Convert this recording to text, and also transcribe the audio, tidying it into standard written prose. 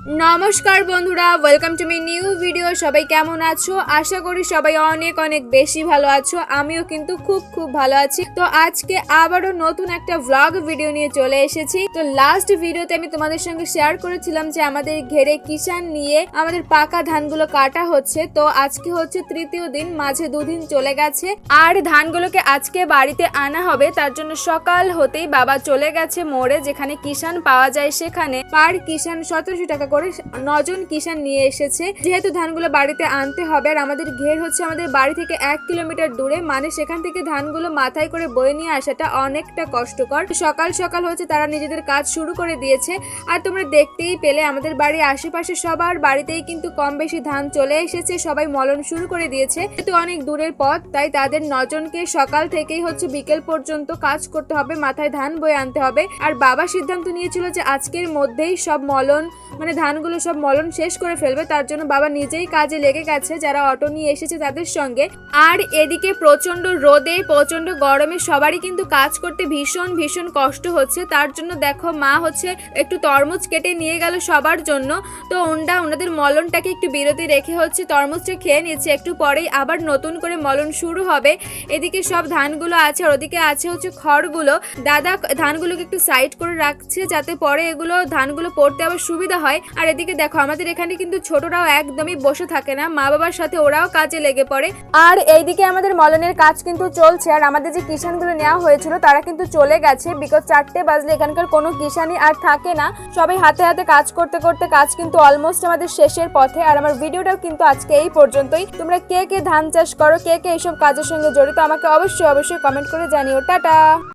নমস্কার বন্ধুরা, welcome to my new video. সবাই কেমন আছো? আশা করি সবাই অনেক অনেক বেশি ভালো আছো। আমিও কিন্তু খুব ভালো আছি। তো আজকে আবারও নতুন একটা ভ্লগ ভিডিও নিয়ে চলে এসেছি। তো লাস্ট ভিডিওতে আমি তোমাদের সঙ্গে শেয়ার করেছিলাম যে আমাদের ঘেরে কিষান নিয়ে আমাদের পাকা ধানগুলো কাটা হচ্ছে। তো আজকে হচ্ছে তৃতীয় দিন, মাঝে দুদিন চলে গেছে। আর ধানগুলোকে আজকে বাড়িতে আনা হবে, তার জন্য সকাল হতেই বাবা চলে গেছে মোড়ে, যেখানে কিষান পাওয়া যায় সেখানে পার কিষান 1700 টাকা করে 9 জন কিষান নিয়ে এসেছে। যেহেতু ধানগুলো বাড়িতে আনতে হবে, আর আমাদের ঘের হচ্ছে আমাদের বাড়ি থেকে 1 কিলোমিটার দূরে, মানে সেখান থেকে ধানগুলো মাথায় করে বয়ে নিয়ে আসাটা অনেকটা কষ্টকর। সকাল সকাল হচ্ছে তারা নিজেদের কাজ শুরু করে দিয়েছে। আর তোমরা দেখতেই পেলে আমাদের বাড়ির আশেপাশে সবার বাড়িতেই কিন্তু কম বেশি ধান চলে এসেছে, সবাই মলন শুরু করে দিয়েছে। যেহেতু অনেক দূরের পথ, তাই তাদের 9 জনকে সকাল থেকেই হচ্ছে বিকেল পর্যন্ত কাজ করতে হবে, মাথায় ধান বয়ে আনতে হবে। আর বাবা সিদ্ধান্ত নিয়েছিল যে আজকের মধ্যেই সব মলন, মানে ধানগুলো সব মলন শেষ করে ফেলবে। তার জন্য বাবা নিজেই কাজে লেগে গেছে, যারা অটো নিয়ে এসেছে তাদের সঙ্গে। আর এদিকে প্রচন্ড রোদে প্রচন্ড গরমে সবারই কিন্তু কাজ করতে ভীষণ কষ্ট হচ্ছে। তার জন্য দেখো মা হচ্ছে একটু তরমুজ কেটে নিয়ে গেল সবার জন্য। তো ওনাদের মলনটাকে একটু বিরতি রেখে হচ্ছে তরমুজটা খেয়ে নিচ্ছে। একটু পরেই আবার নতুন করে মলন শুরু হবে। এদিকে সব ধানগুলো আছে, আর ওদিকে আছে হচ্ছে খড়গুলো। দাদা ধানগুলোকে একটু সাইড করে রাখছে, যাতে পরে এগুলো ধানগুলো পড়তে আবার সুবিধা হয়। আর এদিকে দেখো আমাদের এখানে কিন্তু ছোটরাও একদমই বসে থাকে না, মা বাবার সাথে ওরাও কাজে লেগে পড়ে। আর এইদিকে আমাদের মলনের কাজ কিন্তু চলছে। আর আমাদের যে কিষানগুলো নেওয়া হয়েছিল তারা কিন্তু চলে গেছে। বিকেল 4টে বাজলে এখানকার কোনো কিষানই আর থাকে না। সবাই হাতে হাতে কাজ করতে করতে কাজ কিন্তু অলমোস্ট আমাদের শেষের পথে। আর আমার ভিডিওটাও কিন্তু আজকে এই পর্যন্তই। তোমরা কে কে ধান চাষ করো, কে কে এইসব কাজের সঙ্গে জড়িত, আমাকে অবশ্যই কমেন্ট করে জানিও। টাটা।